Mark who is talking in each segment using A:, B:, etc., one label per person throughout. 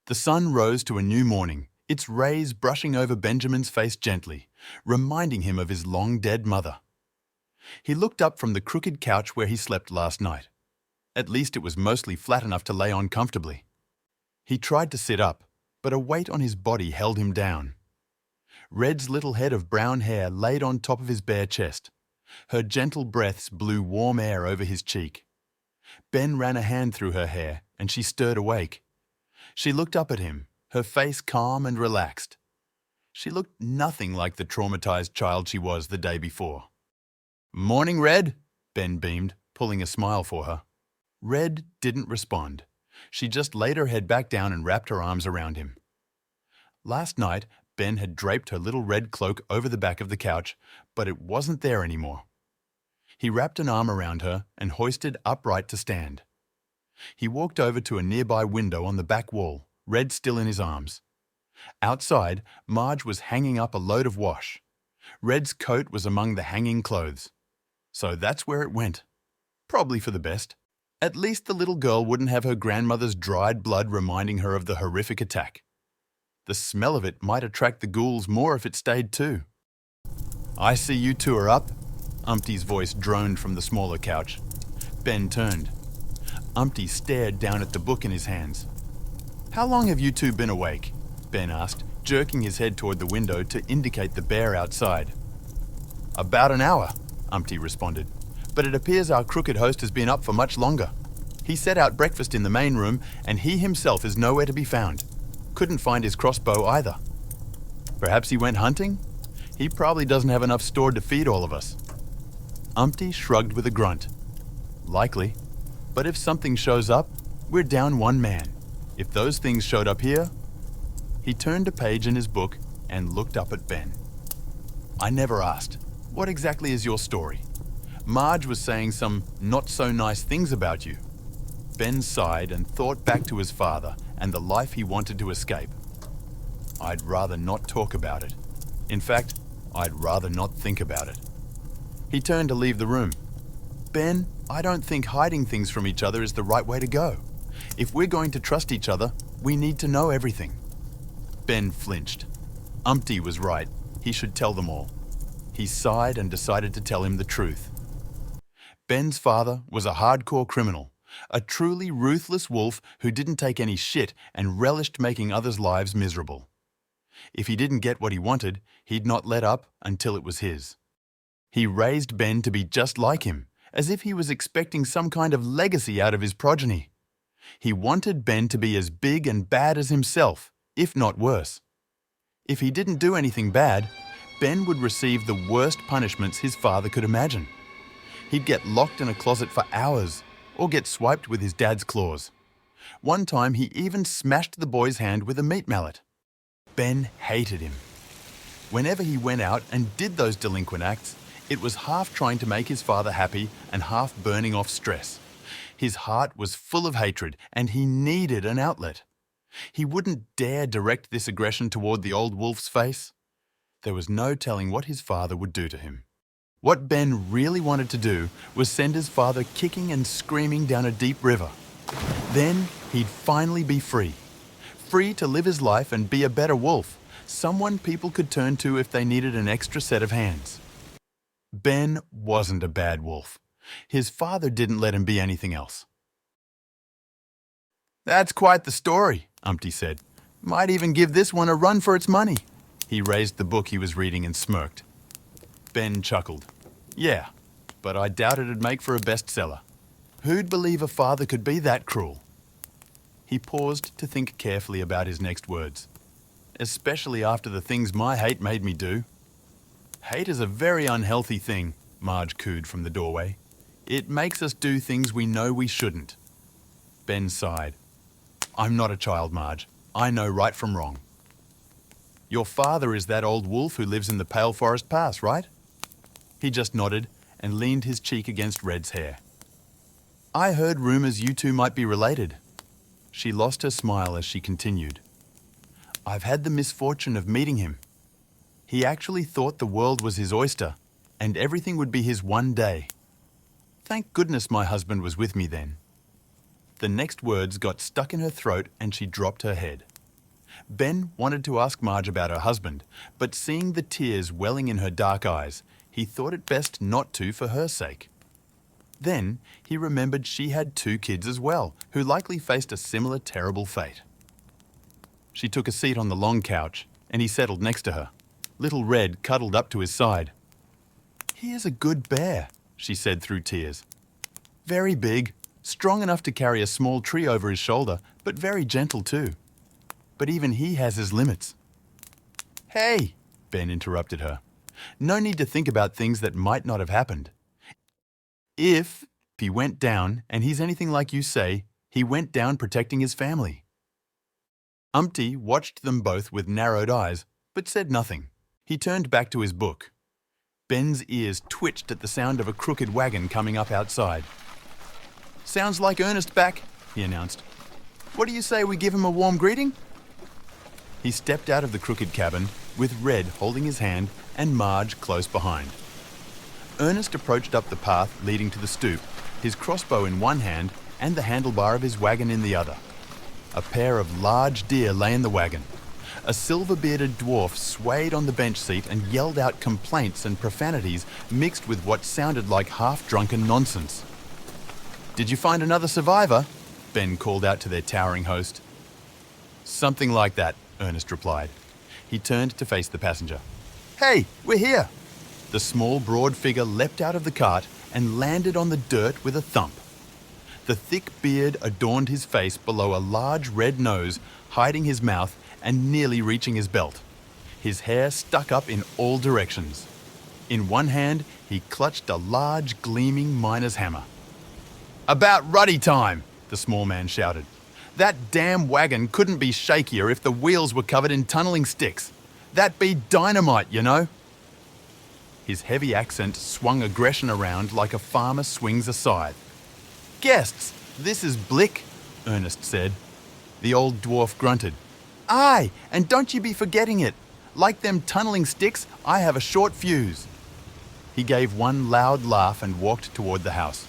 A: The sun rose to a new morning, its rays brushing over Benjamin's face gently, reminding him of his long-dead mother. He looked up from the crooked couch where he slept last night. At least it was mostly flat enough to lay on comfortably. He tried to sit up, but a weight on his body held him down. Red's little head of brown hair laid on top of his bare chest. Her gentle breaths blew warm air over his cheek. Ben ran a hand through her hair, and she stirred awake. She looked up at him, her face calm and relaxed. She looked nothing like the traumatized child she was the day before. "Morning, Red," Ben beamed, pulling a smile for her. Red didn't respond. She just laid her head back down and wrapped her arms around him. Last night, Ben had draped her little red cloak over the back of the couch, but it wasn't there anymore. He wrapped an arm around her and hoisted upright to stand. He walked over to a nearby window on the back wall, Red still in his arms. Outside, Marge was hanging up a load of wash. Red's coat was among the hanging clothes. So that's where it went. Probably for the best. At least the little girl wouldn't have her grandmother's dried blood reminding her of the horrific attack. The smell of it might attract the ghouls more if it stayed too. "I see you two are up," Umpty's voice droned from the smaller couch. Ben turned. Umpty stared down at the book in his hands. "How long have you two been awake?" Ben asked, jerking his head toward the window to indicate the bear outside. "About an hour," Umpty responded, "but it appears our crooked host has been up for much longer. He set out breakfast in the main room, and he himself is nowhere to be found. Couldn't find his crossbow either. Perhaps he went hunting? He probably doesn't have enough stored to feed all of us." Umpty shrugged with a grunt. "Likely. But if something shows up, we're down one man. If those things showed up here..." He turned a page in his book and looked up at Ben. "I never asked. What exactly is your story? Marge was saying some not-so-nice things about you." Ben sighed and thought back to his father and the life he wanted to escape. "I'd rather not talk about it. In fact, I'd rather not think about it." He turned to leave the room. "Ben, I don't think hiding things from each other is the right way to go. If we're going to trust each other, we need to know everything." Ben flinched. Umpty was right. He should tell them all. He sighed and decided to tell him the truth. Ben's father was a hardcore criminal, a truly ruthless wolf who didn't take any shit and relished making others' lives miserable. If he didn't get what he wanted, he'd not let up until it was his. He raised Ben to be just like him, as if he was expecting some kind of legacy out of his progeny. He wanted Ben to be as big and bad as himself, if not worse. If he didn't do anything bad, Ben would receive the worst punishments his father could imagine. He'd get locked in a closet for hours, or get swiped with his dad's claws. One time he even smashed the boy's hand with a meat mallet. Ben hated him. Whenever he went out and did those delinquent acts, it was half trying to make his father happy and half burning off stress. His heart was full of hatred, and he needed an outlet. He wouldn't dare direct this aggression toward the old wolf's face. There was no telling what his father would do to him. What Ben really wanted to do was send his father kicking and screaming down a deep river. Then he'd finally be free. Free to live his life and be a better wolf, someone people could turn to if they needed an extra set of hands. Ben wasn't a bad wolf. His father didn't let him be anything else. "That's quite the story," Umpty said. "Might even give this one a run for its money." He raised the book he was reading and smirked. Ben chuckled. "Yeah, but I doubt it'd make for a bestseller. Who'd believe a father could be that cruel?" He paused to think carefully about his next words. "Especially after the things my hate made me do." "Hate is a very unhealthy thing," Marge cooed from the doorway. "It makes us do things we know we shouldn't." Ben sighed. "I'm not a child, Marge. I know right from wrong." "Your father is that old wolf who lives in the Pale Forest Pass, right?" He just nodded and leaned his cheek against Red's hair. "I heard rumors you two might be related." She lost her smile as she continued. "I've had the misfortune of meeting him. He actually thought the world was his oyster, and everything would be his one day. Thank goodness my husband was with me then." The next words got stuck in her throat and she dropped her head. Ben wanted to ask Marge about her husband, but seeing the tears welling in her dark eyes, he thought it best not to for her sake. Then he remembered she had 2 kids as well, who likely faced a similar terrible fate. She took a seat on the long couch, and he settled next to her. Little Red cuddled up to his side. "He is a good bear," she said through tears. "Very big, strong enough to carry a small tree over his shoulder, but very gentle too. But even he has his limits." "Hey," Ben interrupted her. "No need to think about things that might not have happened. If he went down, and he's anything like you say, he went down protecting his family." Umpty watched them both with narrowed eyes, but said nothing. He turned back to his book. Ben's ears twitched at the sound of a crooked wagon coming up outside. "Sounds like Ernest back," he announced. "What do you say we give him a warm greeting?" He stepped out of the crooked cabin, with Red holding his hand and Marge close behind. Ernest approached up the path leading to the stoop, his crossbow in one hand and the handlebar of his wagon in the other. A pair of large deer lay in the wagon. A silver-bearded dwarf swayed on the bench seat and yelled out complaints and profanities mixed with what sounded like half-drunken nonsense. "Did you find another survivor?" Ben called out to their towering host. "Something like that," Ernest replied. He turned to face the passenger. "Hey, we're here!" The small, broad figure leapt out of the cart and landed on the dirt with a thump. The thick beard adorned his face below a large red nose, hiding his mouth and nearly reaching his belt. His hair stuck up in all directions. In one hand, he clutched a large, gleaming miner's hammer. "About ruddy time!" the small man shouted. "That damn wagon couldn't be shakier if the wheels were covered in tunneling sticks. That'd be dynamite, you know." His heavy accent swung aggression around like a farmer swings a scythe. "Guests, this is Blick," Ernest said. The old dwarf grunted. "Aye, and don't you be forgetting it. Like them tunneling sticks, I have a short fuse." He gave one loud laugh and walked toward the house.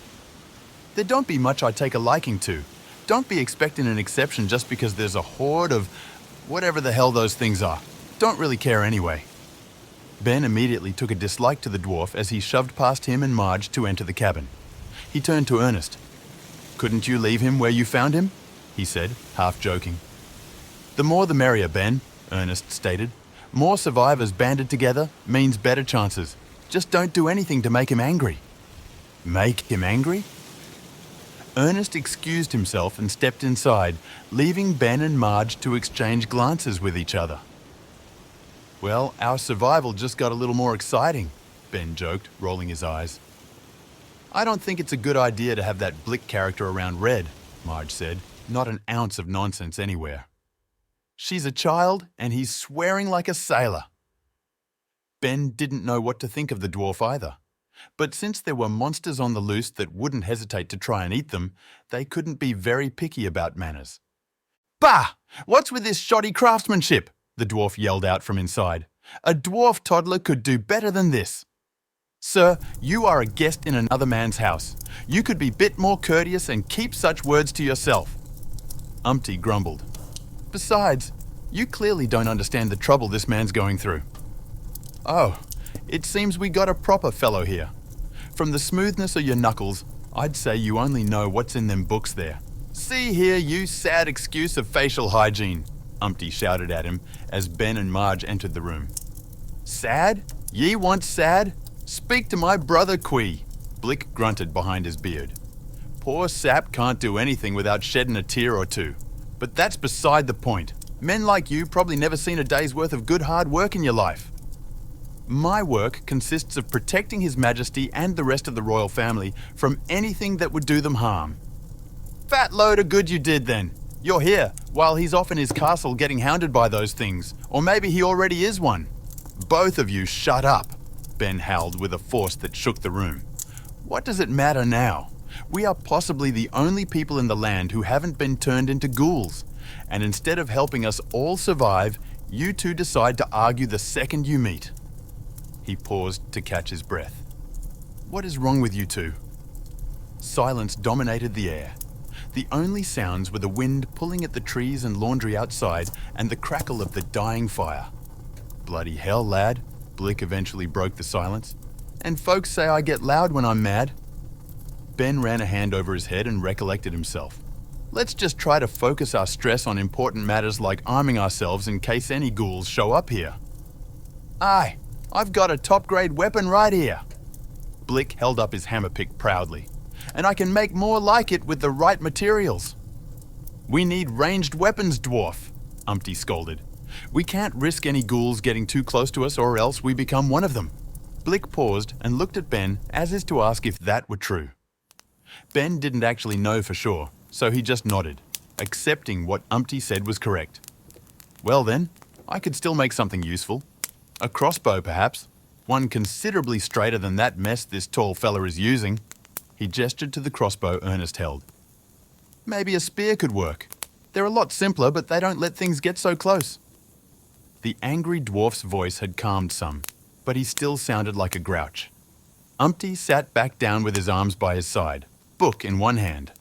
A: "There don't be much I take a liking to. Don't be expecting an exception just because there's a horde of whatever the hell those things are. Don't really care anyway." Ben immediately took a dislike to the dwarf as he shoved past him and Marge to enter the cabin. He turned to Ernest. "Couldn't you leave him where you found him?" he said, half joking. "The more the merrier, Ben," Ernest stated. "More survivors banded together means better chances. Just don't do anything to make him angry." "Make him angry?" Ernest excused himself and stepped inside, leaving Ben and Marge to exchange glances with each other. "Well, our survival just got a little more exciting," Ben joked, rolling his eyes. "I don't think it's a good idea to have that Blick character around Red," Marge said, not an ounce of nonsense anywhere. "She's a child, and he's swearing like a sailor." Ben didn't know what to think of the dwarf either. But since there were monsters on the loose that wouldn't hesitate to try and eat them, they couldn't be very picky about manners. "Bah! What's with this shoddy craftsmanship?" the dwarf yelled out from inside. "A dwarf toddler could do better than this." "Sir, you are a guest in another man's house. You could be a bit more courteous and keep such words to yourself." Umpty grumbled. "Besides, you clearly don't understand the trouble this man's going through." "Oh, it seems we got a proper fellow here. From the smoothness of your knuckles, I'd say you only know what's in them books there." "See here, you sad excuse of facial hygiene," Umpty shouted at him as Ben and Marge entered the room. "Sad? Ye want sad? Speak to my brother Quee," Blick grunted behind his beard. "Poor sap can't do anything without shedding a tear or two. But that's beside the point. Men like you probably never seen a day's worth of good hard work in your life." "My work consists of protecting His Majesty and the rest of the royal family from anything that would do them harm." "Fat load of good you did then. You're here, while he's off in his castle getting hounded by those things. Or maybe he already is one." "Both of you shut up," Ben howled with a force that shook the room. "What does it matter now? We are possibly the only people in the land who haven't been turned into ghouls. And instead of helping us all survive, you two decide to argue the second you meet." He paused to catch his breath. "What is wrong with you two?" Silence dominated the air. The only sounds were the wind pulling at the trees and laundry outside and the crackle of the dying fire. "Bloody hell, lad," Blick eventually broke the silence. "And folks say I get loud when I'm mad." Ben ran a hand over his head and recollected himself. "Let's just try to focus our stress on important matters like arming ourselves in case any ghouls show up here." "Aye, I've got a top-grade weapon right here." Blick held up his hammerpick proudly. "And I can make more like it with the right materials." "We need ranged weapons, dwarf," Umpty scolded. "We can't risk any ghouls getting too close to us or else we become one of them." Blick paused and looked at Ben as is to ask if that were true. Ben didn't actually know for sure, so he just nodded, accepting what Umpty said was correct. "Well then, I could still make something useful. A crossbow, perhaps. One considerably straighter than that mess this tall fella is using." He gestured to the crossbow Ernest held. "Maybe a spear could work. They're a lot simpler, but they don't let things get so close." The angry dwarf's voice had calmed some, but he still sounded like a grouch. Umpty sat back down with his arms by his side, book in one hand.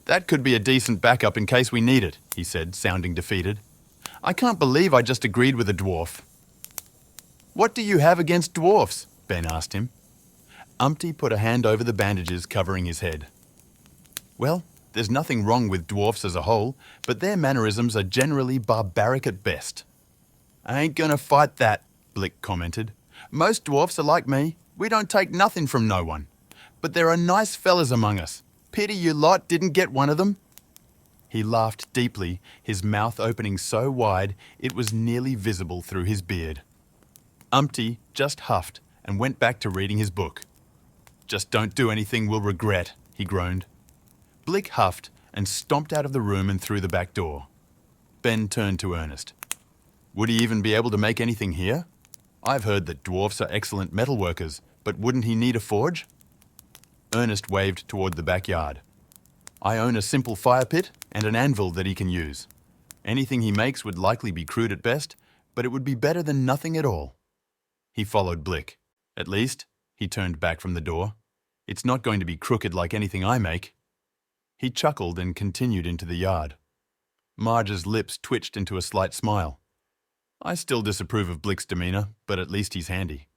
A: "That could be a decent backup in case we need it," he said, sounding defeated. "I can't believe I just agreed with a dwarf." "What do you have against dwarfs?" Ben asked him. Umpty put a hand over the bandages covering his head. "Well, there's nothing wrong with dwarfs as a whole, but their mannerisms are generally barbaric at best." "I ain't gonna fight that," Blick commented. "Most dwarfs are like me. We don't take nothing from no one. But there are nice fellas among us. Pity you lot didn't get one of them." He laughed deeply, his mouth opening so wide it was nearly visible through his beard. Umpty just huffed and went back to reading his book. "Just don't do anything we'll regret," he groaned. Blick huffed and stomped out of the room and through the back door. Ben turned to Ernest. "Would he even be able to make anything here? I've heard that dwarfs are excellent metalworkers, but wouldn't he need a forge?" Ernest waved toward the backyard. "I own a simple fire pit and an anvil that he can use. Anything he makes would likely be crude at best, but it would be better than nothing at all." He followed Blick. "At least," he turned back from the door, "it's not going to be crooked like anything I make." He chuckled and continued into the yard. Marge's lips twitched into a slight smile. "I still disapprove of Blick's demeanor, but at least he's handy."